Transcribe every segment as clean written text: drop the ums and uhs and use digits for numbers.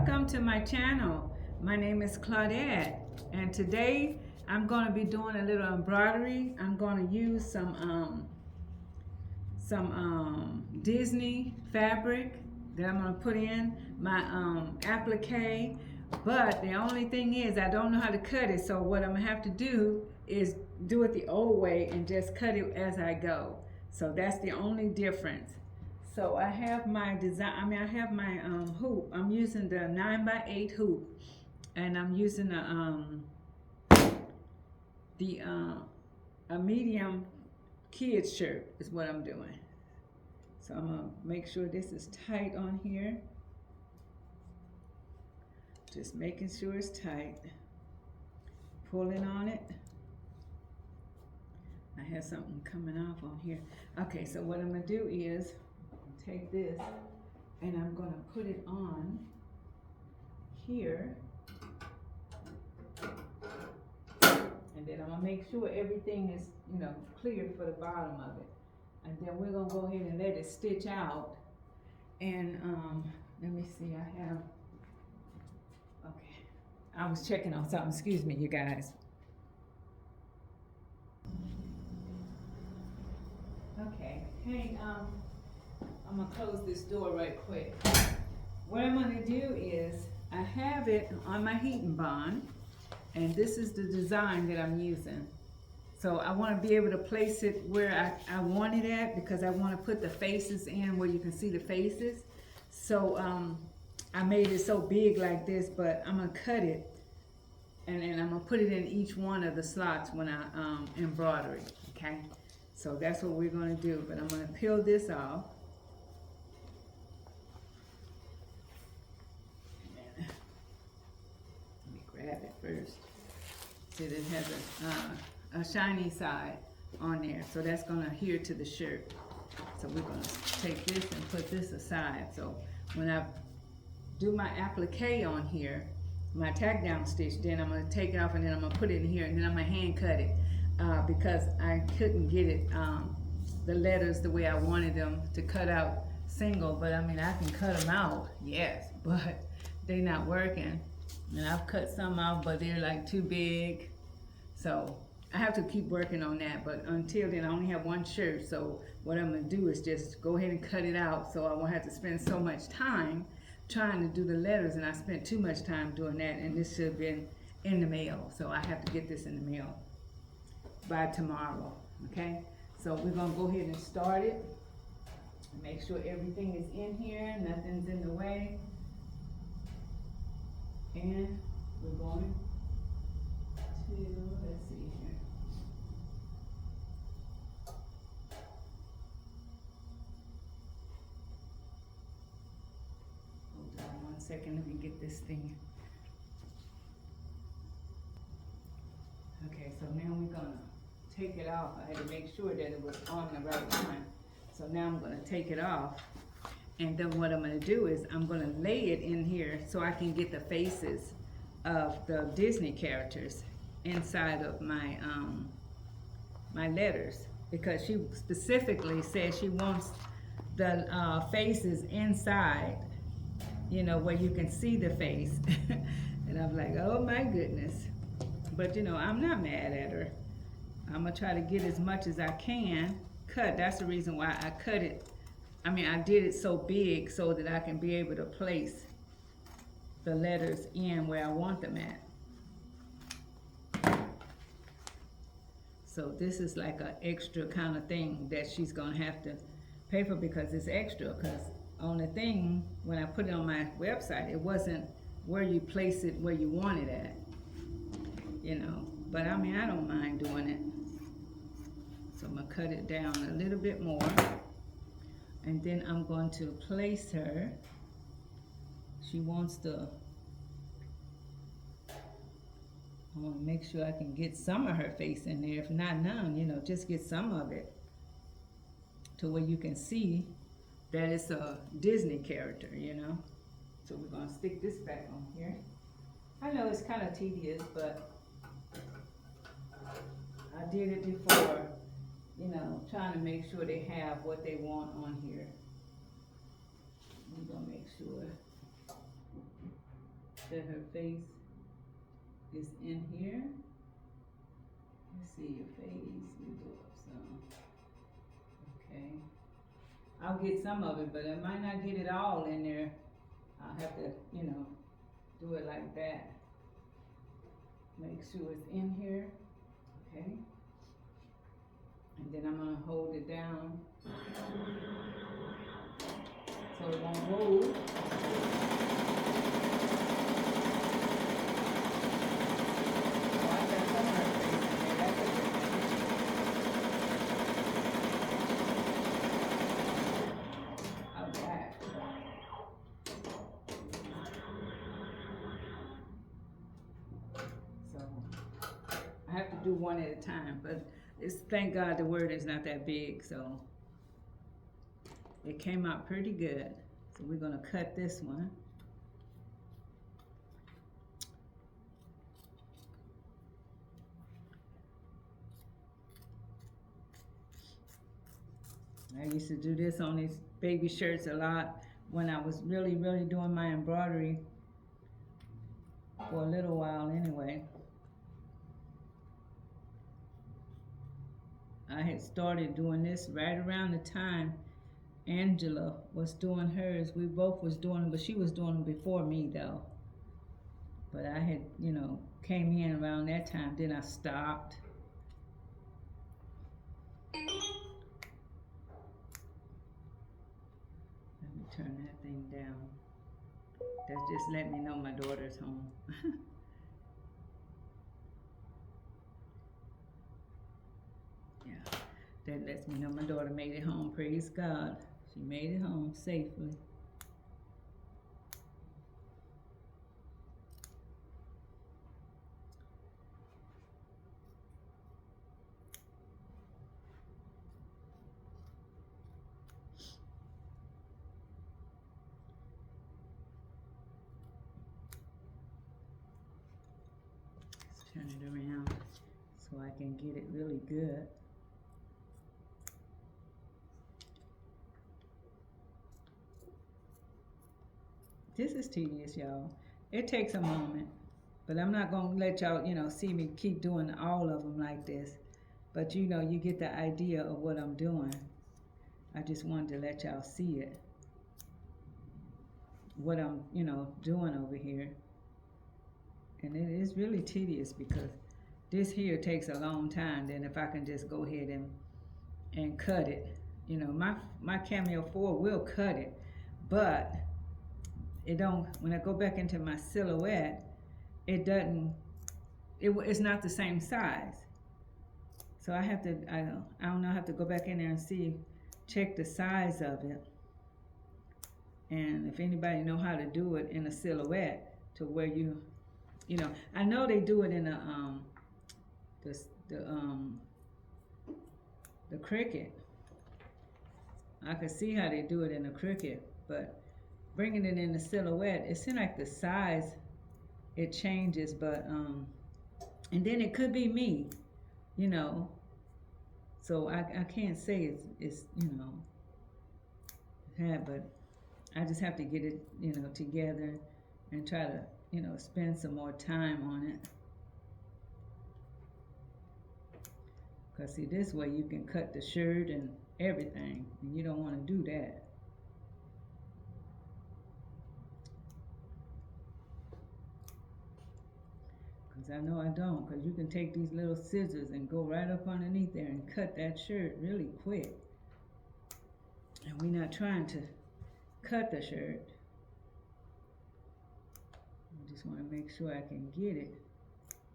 Welcome to my channel. My name is Claudette, and today I'm going to be doing a little embroidery. I'm going to use some Disney fabric that I'm going to put in my applique. But the only thing is I don't know how to cut it, so what I'm going to have to do is do it the old way and just cut it as I go. So that's the only difference. So I have my design, I have my hoop. I'm using the 9x8 hoop, and I'm using a medium kid shirt is what I'm doing. So I'm gonna make sure this is tight on here. Just making sure it's tight. Pulling on it. I have something coming off on here. Okay, so what I'm gonna do is take this and I'm gonna put it on here, and then I'm gonna make sure everything is, clear for the bottom of it, and then we're gonna go ahead and let it stitch out. And let me see, okay, I was checking on something, excuse me you guys. Okay, hey, I'm gonna close this door right quick. What I'm gonna do is, I have it on my heating bond, and this is the design that I'm using. So I wanna be able to place it where I want it at, because I wanna put the faces in where you can see the faces. So I made it so big like this, but I'm gonna cut it, and then I'm gonna put it in each one of the slots when I embroider it, okay? So that's what we're gonna do, but I'm gonna peel this off. Grab it first. See, it has a shiny side on there, so that's gonna adhere to the shirt. So we're gonna take this and put this aside. So when I do my applique on here, my tack down stitch, then I'm gonna take it off and then I'm gonna put it in here, and then I'm gonna hand cut it because I couldn't get it the letters the way I wanted them to cut out single. But I mean, I can cut them out, yes, but they're not working. And I've cut some out, but they're like too big. So I have to keep working on that. But until then, I only have one shirt. So what I'm gonna do is just go ahead and cut it out, so I won't have to spend so much time trying to do the letters. And I spent too much time doing that, and this should have been in the mail. So I have to get this in the mail by tomorrow, okay? So we're gonna go ahead and start it. Make sure everything is in here, nothing's in the way. And we're going to, let's see here. Hold on 1 second, let me get this thing. Okay, so now we're gonna take it off. I had to make sure that it was on the right time. So now I'm gonna take it off. And then what I'm gonna do is I'm gonna lay it in here so I can get the faces of the Disney characters inside of my my letters, because she specifically said she wants the faces inside, where you can see the face. And I'm like, oh my goodness. But I'm not mad at her. I'm gonna try to get as much as I can cut. That's the reason why I cut it. I mean, I did it so big so that I can be able to place the letters in where I want them at. So this is like an extra kind of thing that she's gonna have to pay for, because it's extra, because on the thing, when I put it on my website, it wasn't where you place it where you want it at, But I mean, I don't mind doing it. So I'm gonna cut it down a little bit more. And then I'm going to place her. She wants I want to make sure I can get some of her face in there. If not none, just get some of it, to where you can see that it's a Disney character, So we're going to stick this back on here. I know it's kind of tedious, but I did it before. Trying to make sure they have what they want on here. We're gonna make sure that her face is in here. Let's see your face. We go up some. Okay. I'll get some of it, but I might not get it all in there. I'll have to, you know, do it like that. Make sure it's in here. Okay. And then I'm gonna hold it down so it won't move. I have to do one at a time, but it's, thank God the word is not that big, so it came out pretty good. So we're gonna cut this one. I used to do this on these baby shirts a lot when I was really doing my embroidery for a little while anyway. I had started doing this right around the time Angela was doing hers. We both was doing them, but she was doing them before me though. But I had, you know, came in around that time, then I stopped. Let me turn that thing down. That just let me know my daughter's home. Yeah, that lets me know my daughter made it home. Praise God. She made it home safely. Let's turn it around so I can get it really good. This is tedious, y'all. It takes a moment, but I'm not gonna let y'all, you know, see me keep doing all of them like this. But you know, you get the idea of what I'm doing. I just wanted to let y'all see it. What I'm, you know, doing over here. And it is really tedious because this here takes a long time. Then if I can just go ahead and cut it. You know, my Cameo 4 will cut it, but it don't, when I go back into my silhouette, it doesn't, it's not the same size. So I have to, I don't know, I have to go back in there and see, check the size of it. And if anybody know how to do it in a silhouette to where you know, I know they do it in the Cricut. I could see how they do it in the Cricut, but bringing it in the silhouette, it seems like the size, it changes, but, and then it could be me, you know, so I can't say it's you know, but I just have to get it, you know, together and try to, you know, spend some more time on it. Because see, this way you can cut the shirt and everything, and you don't want to do that. I know I don't, because you can take these little scissors and go right up underneath there and cut that shirt really quick. And we're not trying to cut the shirt. I just want to make sure I can get it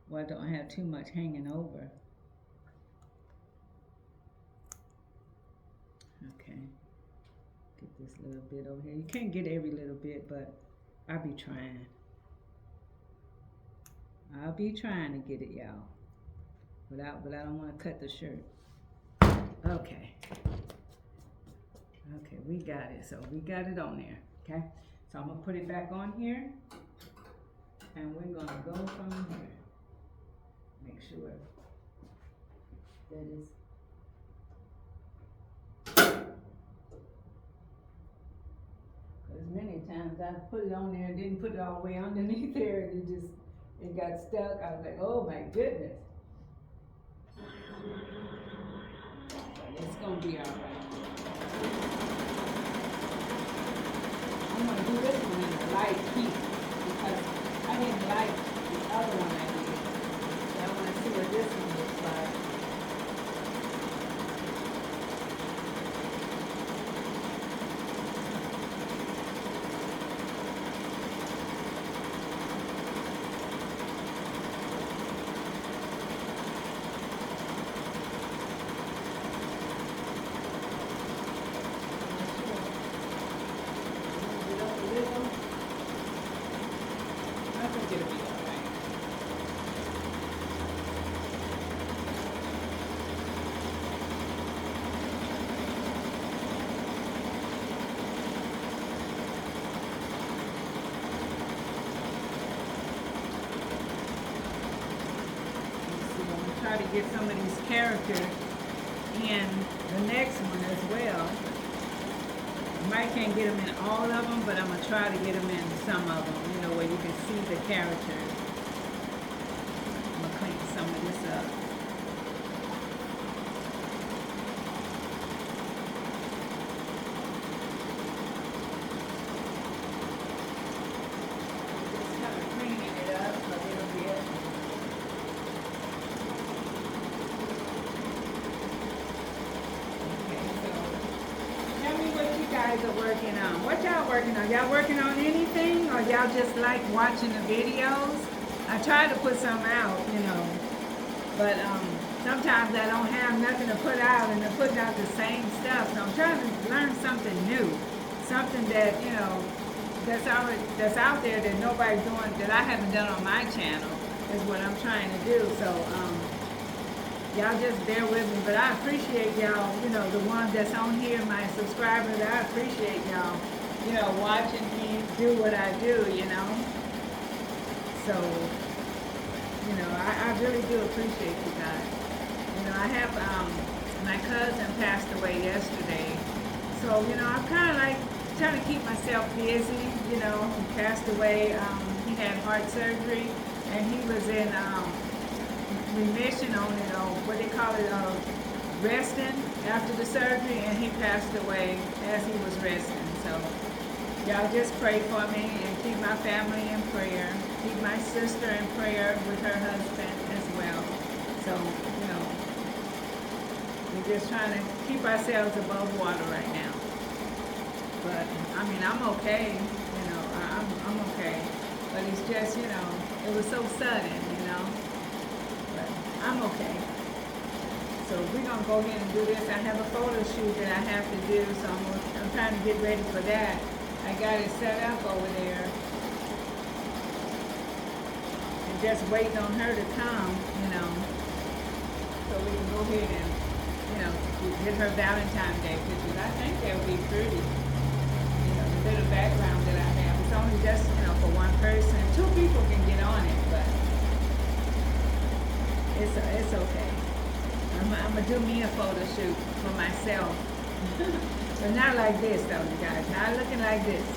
where I don't have too much hanging over. Okay, get this little bit over here. You can't get every little bit, but I'll be trying. I'll be trying to get it, y'all. But I don't want to cut the shirt. Okay. Okay, we got it. So we got it on there. Okay. So I'm gonna put it back on here, and we're gonna go from here. Make sure that is. It's many times. I put it on there and didn't put it all the way underneath there, and it got stuck. I was like, oh my goodness. But it's gonna be alright. I'm gonna do this one in a light heat because I didn't like the other one I did. So I wanna see what this one looks like. Try to get some of these characters in the next one as well. Might can't get them in all of them, but I'm gonna try to get them in some of them, you know, where you can see the characters. I'm gonna clean some of this up. Just kind of cleaning it up a little bit. Guys are working on. What y'all working on? Y'all working on anything, or y'all just like watching the videos? I try to put some out, you know, but sometimes I don't have nothing to put out, and they're putting out the same stuff. So I'm trying to learn something new, something that, you know, that's out there that nobody's doing, that I haven't done on my channel, is what I'm trying to do. So y'all just bear with me, but I appreciate y'all, you know, the ones that's on here, my subscribers. I appreciate y'all, you know, watching me do what I do, you know. So, you know, I really do appreciate you guys. You know, I have, my cousin passed away yesterday. So, you know, I'm kind of like trying to keep myself busy, you know. He passed away, he had heart surgery, and he was in, remission on it, or what they call it, resting after the surgery, and he passed away as he was resting. So y'all just pray for me and keep my family in prayer. Keep my sister in prayer with her husband as well. So, you know, we're just trying to keep ourselves above water right now. But I mean, I'm okay, you know, I'm okay. But it's just, you know, it was so sudden, you know. I'm okay. So we're gonna go ahead and do this. I have a photo shoot that I have to do, so I'm trying to get ready for that. I got it set up over there, and just waiting on her to come, you know, so we can go ahead and, you know, get her Valentine's Day pictures. I think they'll be pretty. You know, the little background that I have. It's only just, you know, for one person. 2 people can get on it, but it's okay. I'm gonna do me a photo shoot for myself. But not like this though, you guys. Not looking like this.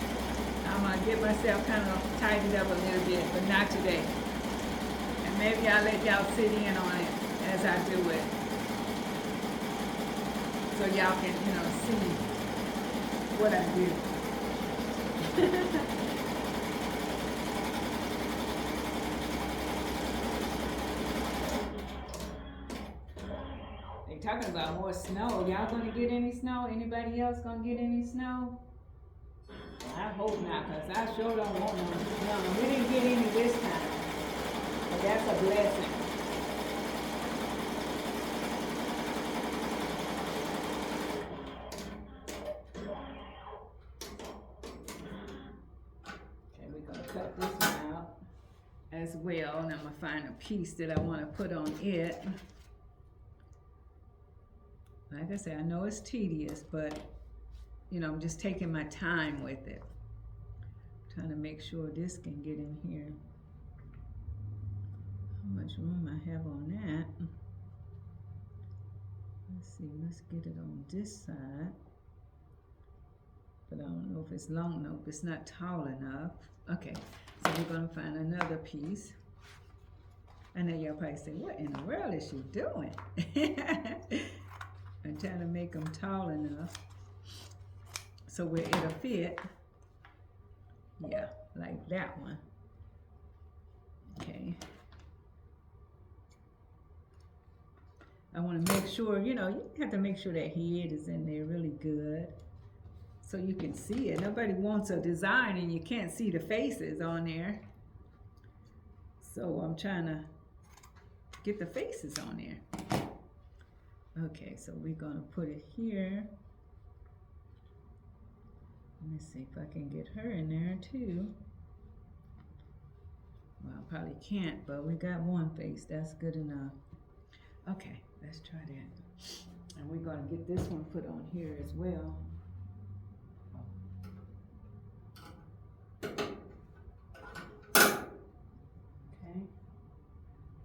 I'm gonna get myself kind of tightened up a little bit, but not today. And maybe I'll let y'all sit in on it as I do it. So y'all can, you know, see what I do. Talking about more snow. Y'all gonna get any snow? Anybody else gonna get any snow? I hope not, because I sure don't want no snow. We didn't get any this time, but that's a blessing. Okay, we're gonna cut this one out as well, and I'm gonna find a piece that I want to put on it. Like I said, I know it's tedious, but, you know, I'm just taking my time with it. Trying to make sure this can get in here. How much room I have on that. Let's see, let's get it on this side. but I don't know if it's long enough. It's not tall enough. Okay, so we're gonna find another piece. I know y'all probably say, what in the world is she doing? I'm trying to make them tall enough so where it'll fit. Yeah, like that one. Okay. I want to make sure, you know, you have to make sure that head is in there really good so you can see it. Nobody wants a design and you can't see the faces on there. So I'm trying to get the faces on there. Okay, so we're going to put it here. Let me see if I can get her in there too. Well, I probably can't, but we got one face. That's good enough. Okay, let's try that. And we're going to get this one put on here as well. Okay.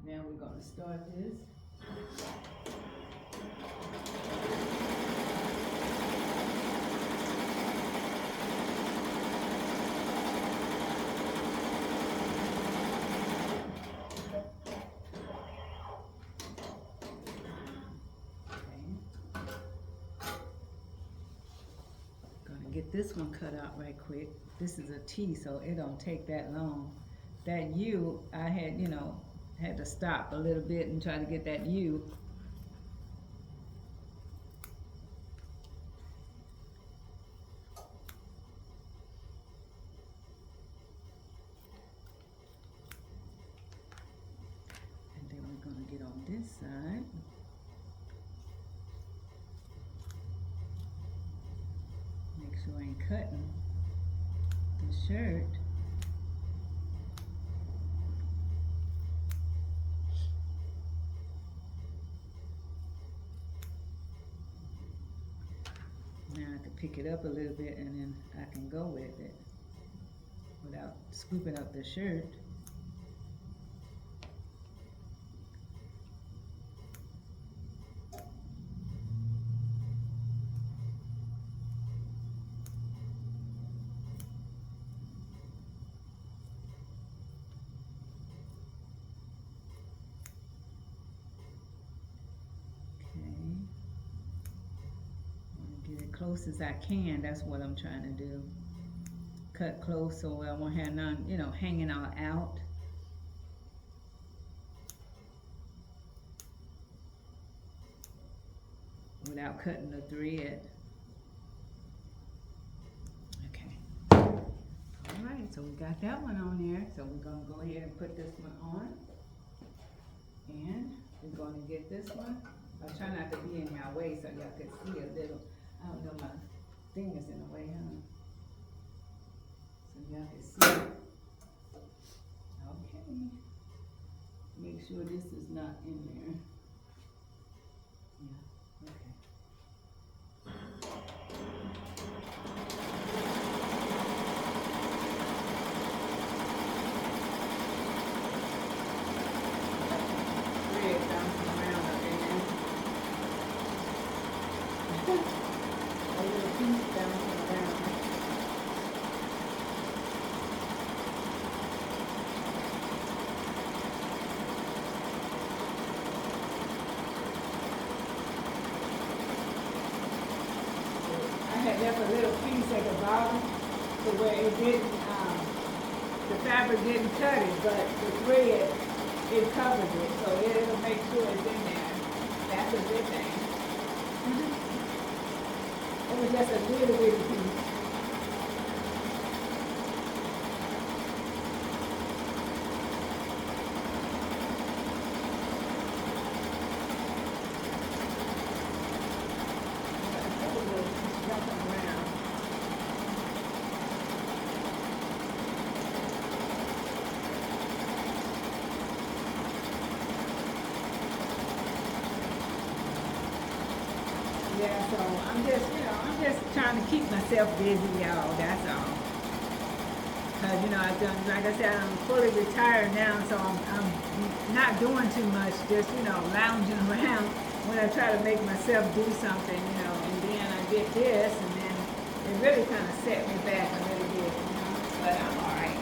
Now we're going to start this. Get this one cut out right quick. This is a T, so it don't take that long. That U, I had, you know, had to stop a little bit and try to get that U. And then we're gonna get on this side. So I ain't cutting the shirt. Now I can pick it up a little bit and then I can go with it without scooping up the shirt. Close as I can, that's what I'm trying to do. Cut close so I won't have none, you know, hanging all out. Without cutting the thread. Okay. Alright, so we got that one on there. So we're going to go ahead and put this one on. And we're going to get this one. I'll try not to be in your way so y'all can see a little. I don't know, my finger's in the way, huh? So y'all can see it. Okay. Make sure this is not in there. Yeah, okay. Thread bouncing around up in there. A little piece bouncing around. I had left a little piece at the bottom to where it didn't, the fabric didn't cut it, but the thread, it covers it, so it'll make sure it's in there. That's a good thing. It was just a little bitty piece. Jumping around. Yeah, so I'm just, I'm just trying to keep myself busy, y'all, that's all. Because, I've done, like I said, I'm fully retired now, so I'm not doing too much, just, lounging around when I try to make myself do something, and then I get this, and then It really kind of set me back a little bit, you know, but I'm all right.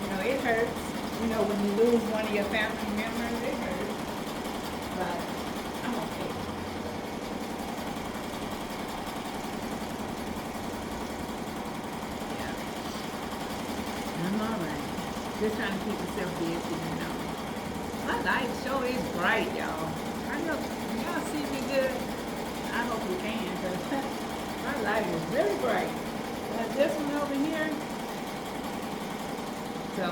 You know, it hurts. You know, when you lose one of your family members, it hurts. But I'm okay. Yeah. I'm all right. Just trying to keep myself busy, you know. My light show is bright, y'all. I know y'all see me good. I hope you can, because my light is really bright. Like this one over here. So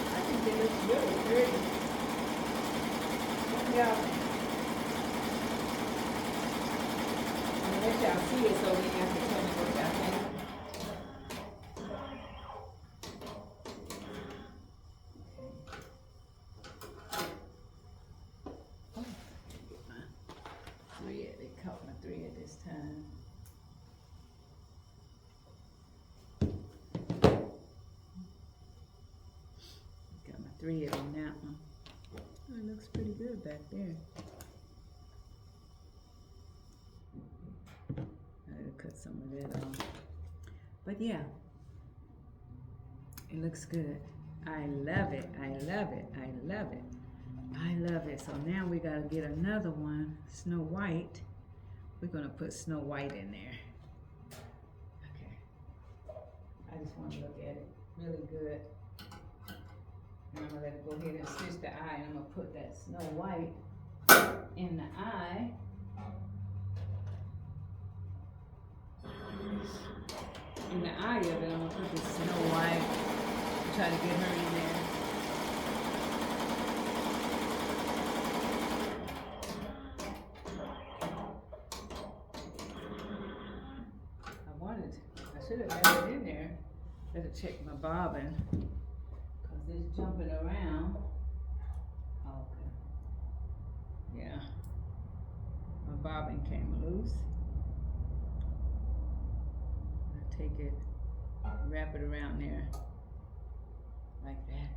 I think it looks really pretty. Y'all, I'll let y'all see it so then y'all can tell me what y'all think. Thread, they caught my thread this time. Got my thread on that one. Oh, it looks pretty good back there. I gotta cut some of that off. But yeah, it looks good. I love it. I love it. I love it. I love it. So now we gotta get another one, Snow White. We're gonna put Snow White in there. Okay. I just want to look at it really good. And I'm gonna let it go ahead and stitch the eye, and I'm gonna put that Snow White in the eye. In the eye of it, I'm gonna put this Snow White. Try to get her in there. I should have had it in there. Better check my bobbin, because it's jumping around. Okay. Yeah. My bobbin came loose. I take it, wrap it around there like that.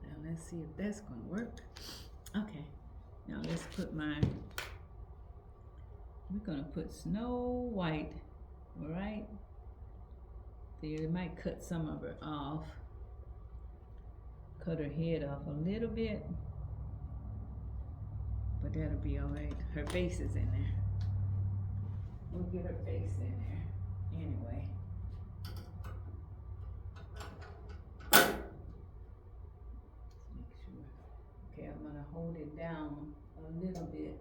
Now let's see if that's gonna work. Okay. Now let's put we're gonna put Snow White, all right? There, it might cut some of her off. Cut her head off a little bit, but that'll be all right. Her face is in there. We'll get her face in there anyway. Let's make sure. Okay, I'm gonna hold it down a little bit.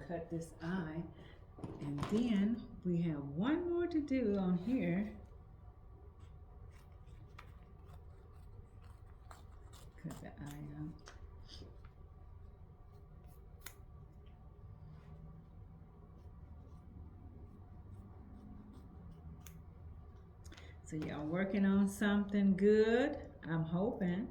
Cut this eye, and then we have one more to do on here. Cut the eye out. So y'all working on something good, I'm hoping.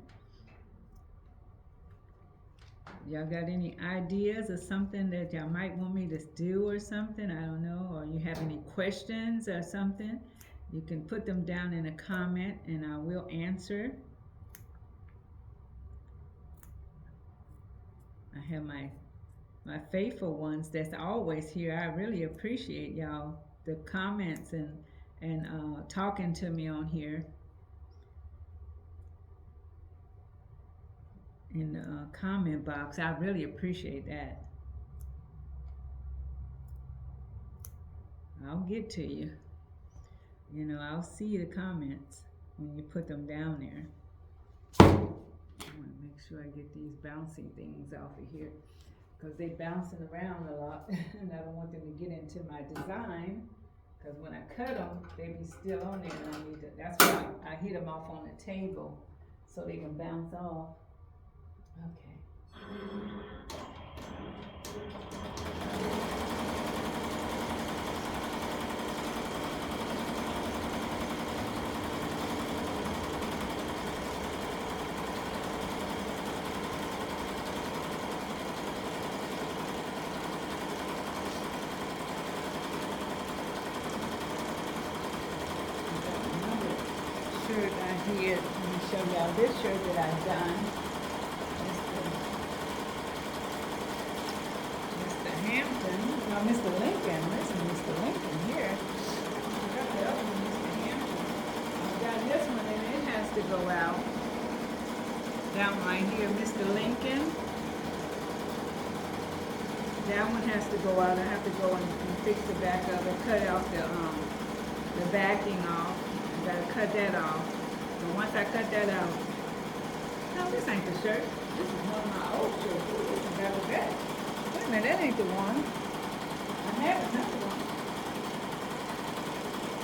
Y'all got any ideas or something that y'all might want me to do or something? I don't know. Or you have any questions or something? You can put them down in a comment and I will answer. I have my faithful ones that's always here. I really appreciate y'all, the comments and talking to me on here. In the comment box. I really appreciate that. I'll get to you. You know, I'll see the comments when you put them down there. I want to make sure I get these bouncing things off of here, because they're bouncing around a lot and I don't want them to get into my design, because when I cut them, they be still on there and I need to, that's why I hit them off on the table so they can bounce off. Okay. Shirt I did. Let me show y'all this shirt that I've done. Mr. Hampton, no, Mr. Lincoln. Listen, Mr. Lincoln here. I got the other one, Mr. Hampton. I got this one, and it has to go out. Down right here, Mr. Lincoln. That one has to go out. I have to go and fix the back of it, cut off the backing off. Gotta cut that off. So once I cut that out, no, this ain't the shirt. This is one of my old shirts. Ooh, this is better than that. Wait a minute, that ain't the one. I have another one.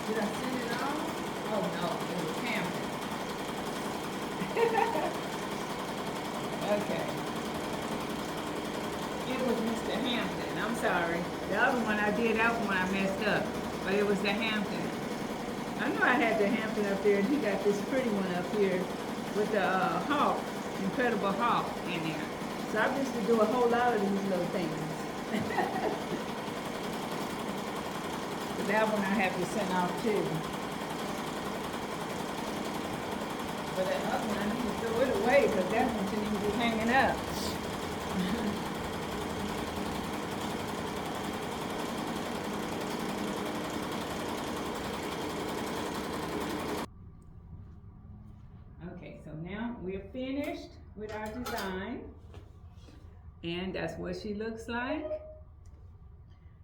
Did I send it off? Oh no, it was Hampton. Okay. It was Mr. Hampton. I'm sorry. The other one I did, that one I messed up. But it was the Hampton. I know I had the Hampton up there, and he got this pretty one up here with the Hawk, Incredible Hawk in there. So I used to do a whole lot of these little things. So that one I have to send off too. But that other one I need to throw it away because that one shouldn't even be hanging up. So now we're finished with our design, and that's what she looks like.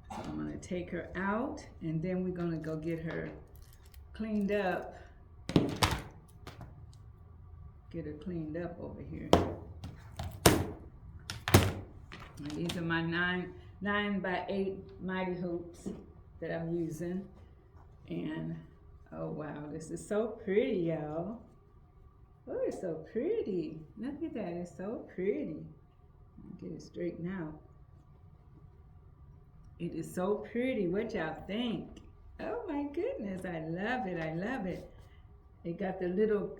So I'm going to take her out, and then we're going to go get her cleaned up. Get her cleaned up over here. And these are my 9x8 mighty hoops that I'm using, and oh wow, this is so pretty, y'all. Oh, it's so pretty. Look at that, it's so pretty. I'll get it straightened out. It is so pretty. What y'all think? Oh my goodness, I love it, I love it. It got the little,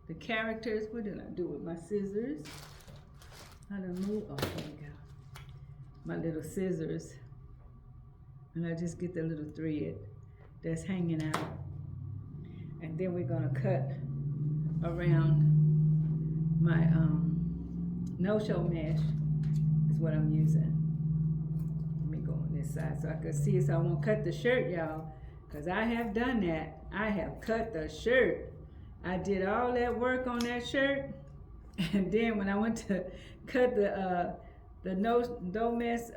the characters. What did I do with my scissors? How to move, oh, there we go. My little scissors. And I just get the little thread that's hanging out. And then we're gonna cut around my no-show mesh is what I'm using. Let me go on this side so I can see it, so I won't cut the shirt, y'all, because I have done that. I have cut the shirt. I did all that work on that shirt, and then when I went to cut the no mess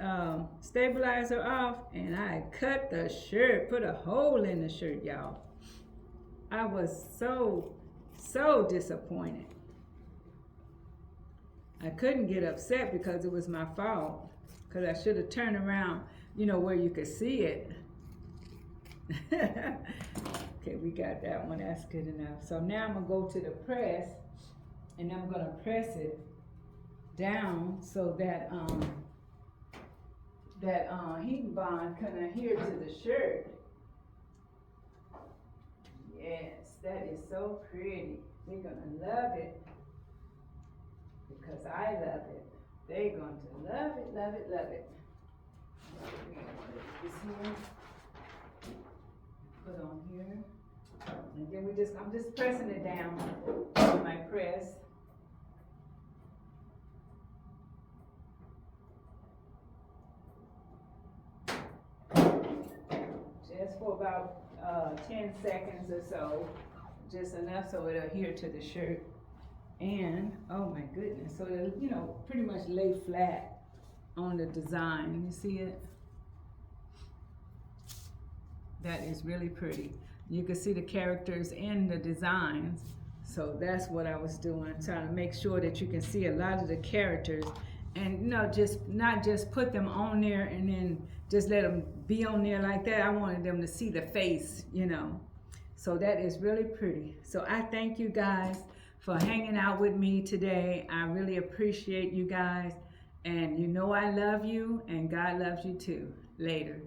stabilizer off, and I cut the shirt, put a hole in the shirt, y'all. I was so disappointed. I couldn't get upset because it was my fault, because I should have turned around, you know, where you could see it. Okay, we got that one, that's good enough. So now I'm gonna go to the press, and I'm gonna press it down so that heat bond can adhere to the shirt. Yes, that is so pretty. They're gonna love it because I love it. They're going to love it, love it, love it. This here, put on here, and then I'm just pressing it down on my press. Just for about 10 seconds or so, just enough so it'll adhere to the shirt. And oh my goodness, so it'll, you know, pretty much lay flat on the design. You see it? That is really pretty. You can see the characters in the designs. So that's what I was doing, trying to make sure that you can see a lot of the characters, and you know, just not just put them on there and then just let them be on there like that. I wanted them to see the face, you know. So that is really pretty. So I thank you guys for hanging out with me today. I really appreciate you guys. And you know I love you, and God loves you too. Later.